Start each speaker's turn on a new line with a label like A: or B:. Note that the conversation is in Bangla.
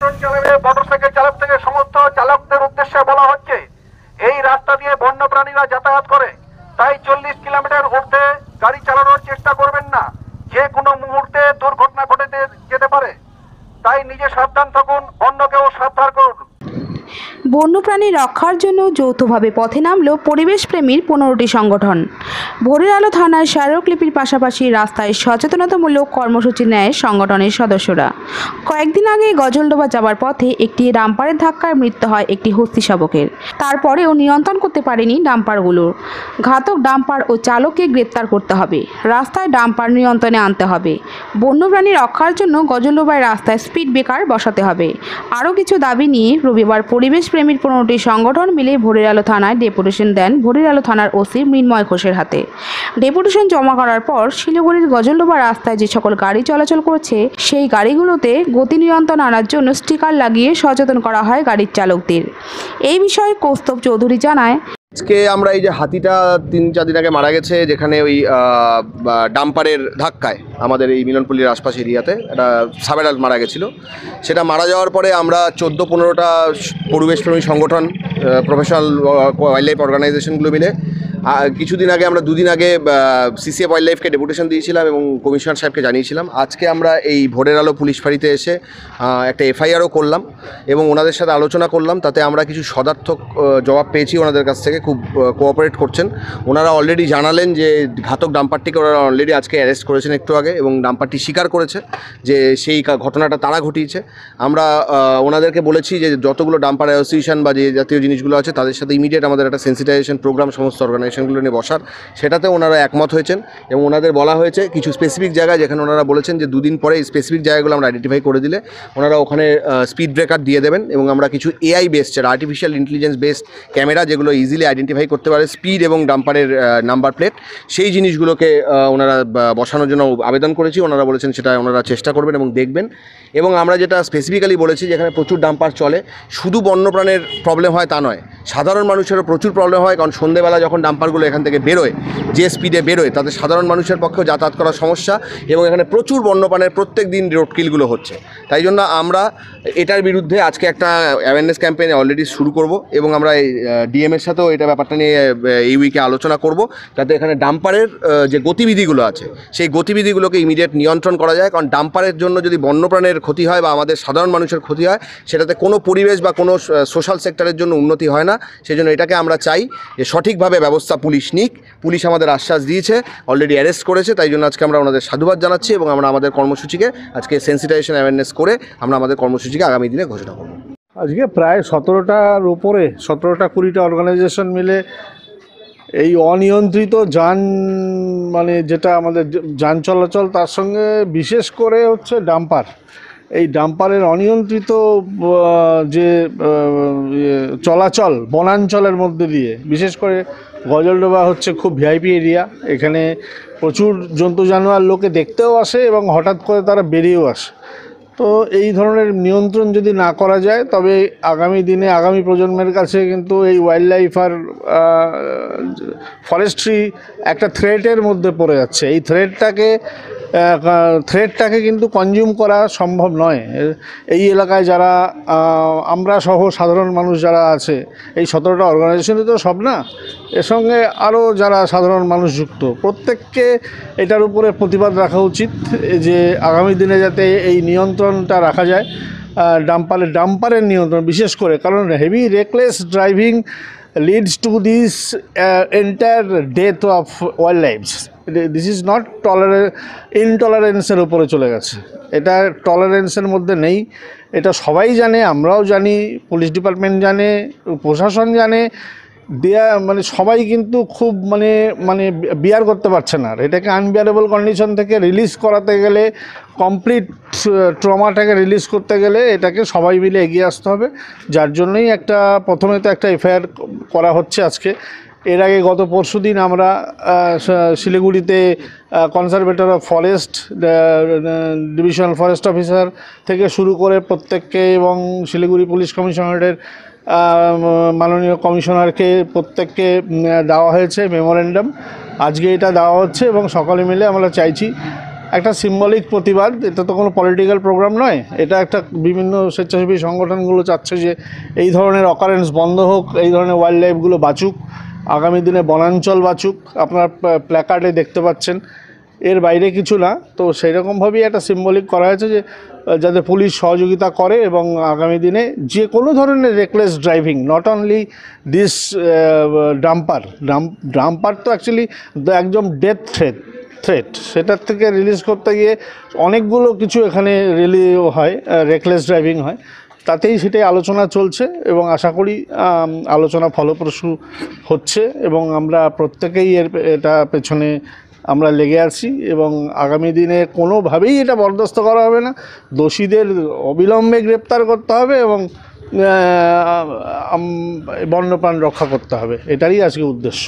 A: যানবাহন চালাবে মোটরসাইকেল চালক থেকে সমস্ত চালকদের উদ্দেশ্যে বলা হচ্ছে এই রাস্তা দিয়ে বন্যপ্রাণীরা যাতায়াত করে, তাই 40 কিলোমিটার ঊর্ধ্বে গাড়ি চালানোর চেষ্টা করবেন না। যে কোনো মুহূর্তে দুর্ঘটনা ঘটে যেতে পারে, তাই নিজে সাবধান থাকুন, অন্যকেও সাবধান করুন।
B: বন্যপ্রাণী রক্ষার জন্য যৌথভাবে পথে নামল পরিবেশপ্রেমীর 15টি সংগঠন। ভোরের আলো থানায় স্মারকলিপির পাশাপাশি রাস্তায় সচেতনতামূলক কর্মসূচি নেয় সংগঠনের সদস্যরা। কয়েকদিন আগে গজলডোবা যাওয়ার পথে একটি ডাম্পারের ধাক্কায় মৃত্যু হয় একটি হস্তি শাবকের। তারপরেও নিয়ন্ত্রণ করতে পারেনি ডাম্পারগুলো। ঘাতক ডাম্পার ও চালককে গ্রেপ্তার করতে হবে, রাস্তায় ডাম্পার নিয়ন্ত্রণে আনতে হবে। বন্যপ্রাণী রক্ষার জন্য গজলডোবায় রাস্তায় স্পিড ব্রেকার বসাতে হবে। আরও কিছু দাবি নিয়ে রবিবার পরিবেশপ্রেমীর 15টি সংগঠন মিলে ভোরের আলো থানায় ডেপুটেশন দেন ভোরের আলো থানার ওসি মৃন্ময় ঘোষের হাতে। ডেপুটেশন জমা করার পর শিলিগুড়ির গজলডোবা রাস্তায় যে সকল গাড়ি চলাচল করছে সেই গাড়িগুলোতে গতি নিয়ন্ত্রণ আনার জন্য স্টিকার লাগিয়ে সচেতন করা হয় গাড়ির চালকদের। এই বিষয়ে কৌস্তব চৌধুরী জানায়,
C: আজকে আমরা এই যে হাতিটা 3-4 দিন আগে মারা গেছে, যেখানে ওই ডাম্পারের ধাক্কায় আমাদের এই মিলনপল্লীর আশপাশ এরিয়াতে একটা সাবেরাল মারা গেছিলো। সেটা মারা যাওয়ার পরে আমরা 14-15টা পরিবেশপ্রেমী সংগঠন, প্রফেশনাল ওয়াইল্ড লাইফ অর্গানাইজেশনগুলো মিলে কিছুদিন আগে আমরা 2 দিন আগে সিসিএফ ওয়াইল্ড লাইফকে ডেপুটেশন দিয়েছিলাম এবং কমিশনার সাহেবকে জানিয়েছিলাম। আজকে আমরা এই ভোরের আলো পুলিশ ফাঁড়িতে এসে একটা এফআইআরও করলাম এবং ওনাদের সাথে আলোচনা করলাম। তাতে আমরা কিছু সদার্থক জবাব পেয়েছি ওনাদের কাছ থেকে, খুব কোঅপারেট করছেন। ওনারা অলরেডি জানালেন যে ঘাতক ডাম্পারটিকে ওনারা অলরেডি আজকে অ্যারেস্ট করেছেন একটু আগে, এবং ডাম্পারটি স্বীকার করেছে যে সেই ঘটনাটা তারা ঘটিয়েছে। আমরা ওনাদেরকে বলেছি যে যতগুলো ডাম্পার অ্যাসোসিয়েশন বা যে জাতীয় জিনিসগুলো আছে তাদের সাথে ইমিডিয়েট আমাদের একটা সেন্সিটাইজেশন প্রোগ্রাম সমস্ত অর্গানাইজেশনগুলো নিয়ে বসার, সেটাতে ওনারা একমত হয়েছেন। এবং ওনাদের বলা হয়েছে কিছু স্পেসিফিক জায়গায়, যেখানে ওনারা বলেছেন যে 2 দিন পরে এই স্পেসিফিক জায়গাগুলো আমরা আইডেন্টিফাই করে দিলে ওনারা ওখানে স্পিড ব্রেকার দিয়ে দেবেন। এবং আমরা কিছু AI based, artificial intelligence based camera, যেগুলো ইজিলি আইডেন্টিফাই করতে পারে স্পিড এবং ডাম্পারের নাম্বার প্লেট, সেই জিনিসগুলোকে ওনারা বসানোর জন্য আবেদন করেছি। ওনারা বলেছেন সেটা ওনারা চেষ্টা করবেন এবং দেখবেন। এবং আমরা যেটা স্পেসিফিক্যালি বলেছি, যেখানে প্রচুর ডাম্পার চলে, শুধু বন্যপ্রাণের প্রবলেম হয় তা নয়, সাধারণ মানুষেরও প্রচুর প্রবলেম হয়। কারণ সন্ধ্যেবেলা যখন ডাম্পারগুলো এখান থেকে বেরোয়, যে স্পিডে বেরোয়, তাতে সাধারণ মানুষের পক্ষেও যাতায়াত করার সমস্যা, এবং এখানে প্রচুর বন্যপ্রাণের প্রত্যেক দিন রোডকিলগুলো হচ্ছে। তাই জন্য আমরা এটার বিরুদ্ধে আজকে একটা অ্যাওয়ারনেস ক্যাম্পেইন অলরেডি শুরু করব, এবং আমরা ডিএমের সাথেও এটা ব্যাপারটা নিয়ে এই উইকে আলোচনা করব, যাতে এখানে ডাম্পারের যে গতিবিধিগুলো আছে সেই গতিবিধিগুলোকে ইমিডিয়েট নিয়ন্ত্রণ করা যায়। কারণ ডাম্পারের জন্য যদি বন্যপ্রাণের ক্ষতি হয় বা আমাদের সাধারণ মানুষের ক্ষতি হয়, সেটাতে কোনো পরিবেশ বা কোনো সোশ্যাল সেক্টরের জন্য উন্নতি হয় না। সেই জন্য এটাকে আমরা চাই যে সঠিকভাবে ব্যবস্থা পুলিশ নিক। পুলিশ আমাদের আশ্বাস দিয়েছে, অলরেডি অ্যারেস্ট করেছে। তাই জন্য আজকে আমরা ওনাদের সাধুবাদ জানাচ্ছি, এবং আমরা আমাদের কর্মসূচিকে আজকে সেন্সিটাইজেশন অ্যাওয়ারনেস করে আমরা আমাদের কর্মসূচিকে আগামী দিনে ঘোষণা করব।
D: আজকে প্রায় 17টার উপরে 17-20টা অর্গানাইজেশন মিলে এই অনিয়ন্ত্রিত মানে যেটা আমাদের যান চলাচল, তার সঙ্গে বিশেষ করে হচ্ছে ডাম্পার, এই ডাম্পারের অনিয়ন্ত্রিত যে চলাচল বনাঞ্চলের মধ্যে দিয়ে, বিশেষ করে গজলডোবা হচ্ছে খুব ভিআইপি এরিয়া। এখানে প্রচুর জন্তু জানোয়ার লোকে দেখতেও আসে এবং হঠাৎ করে তারা বেরিয়েও আসে। তো এই ধরনের নিয়ন্ত্রণ যদি না করা যায়, তবে আগামী দিনে আগামী প্রজন্মের কাছে কিন্তু এই ওয়াইল্ড লাইফ আর ফরেস্ট্রি একটা থ্রেটের মধ্যে পড়ে যাচ্ছে। এই থ্রেটটাকে কিন্তু কনজিউম করা সম্ভব নয়। এই এলাকায় যারা আমরা সহ সাধারণ মানুষ যারা আছে, এই 17টা অর্গানাইজেশনই তো সব না, এর সঙ্গে আরও যারা সাধারণ মানুষ যুক্ত, প্রত্যেককে এটার উপরে প্রতিবাদ রাখা উচিত যে আগামী দিনে যাতে এই নিয়ন্ত্রণটা রাখা যায়, ডাম্পারের নিয়ন্ত্রণ বিশেষ করে। কারণ heavy reckless driving leads to this entire death of wildlife. This is not ইনটলারেন্সের উপরে চলে গেছে। এটা টলারেন্সের মধ্যে নেই, এটা সবাই জানে, আমরাও জানি, পুলিশ ডিপার্টমেন্ট জানে, প্রশাসন জানে, মানে সবাই কিন্তু খুব মানে বিয়ার করতে পারছে না। এটাকে আনবিয়ারেবল কন্ডিশন থেকে রিলিজ করাতে গেলে, কমপ্লিট ট্রমাটাকে রিলিজ করতে গেলে এটাকে সবাই মিলে এগিয়ে আসতে হবে। যার জন্যই প্রথমে তো একটা এফআইআর করা হচ্ছে আজকে। এর আগে গত পরশুদিন আমরা শিলিগুড়িতে conservator of forest, divisional forest officer থেকে শুরু করে প্রত্যেককে, এবং শিলিগুড়ি পুলিশ কমিশনারেটের মাননীয় কমিশনারকে প্রত্যেককে দেওয়া হয়েছে মেমোরেন্ডাম। আজকে এটা দেওয়া হচ্ছে এবং সকলে মিলে আমরা চাইছি একটা সিম্বলিক প্রতিবাদ। এটা তো কোনো পলিটিক্যাল প্রোগ্রাম নয়, এটা একটা বিভিন্ন স্বেচ্ছাসেবী সংগঠনগুলো চাচ্ছে যে এই ধরনের অকারেন্স বন্ধ হোক, এই ধরনের ওয়াইল্ড লাইফগুলো বাঁচুক, আগামী দিনে বনাঞ্চল বাঁচুক। আপনার প্ল্যাকার্ডে দেখতে পাচ্ছেন, এর বাইরে কিছু না। তো সেই রকমভাবেই একটা সিম্বলিক করা হয়েছে যে যাতে পুলিশ সহযোগিতা করে এবং আগামী দিনে যে কোনো ধরনের reckless driving, not only this dumper তো অ্যাকচুয়ালি একদম ডেথ থ্রেট, সেটার থেকে রিলিজ করতে গিয়ে অনেকগুলো কিছু এখানে হয়, রেকলেস ড্রাইভিং হয়। তাতেই সেটাই আলোচনা চলছে এবং আশা করি আলোচনা ফলপ্রসূ হচ্ছে এবং আমরা প্রত্যেকেই এটা পেছনে আমরা লেগে আছি এবং আগামী দিনে কোনোভাবেই এটা বরদাস্ত করা হবে না। দোষীদের অবিলম্বে গ্রেপ্তার করতে হবে এবং বন্যপ্রাণ রক্ষা করতে হবে, এটারই আজকে উদ্দেশ্য।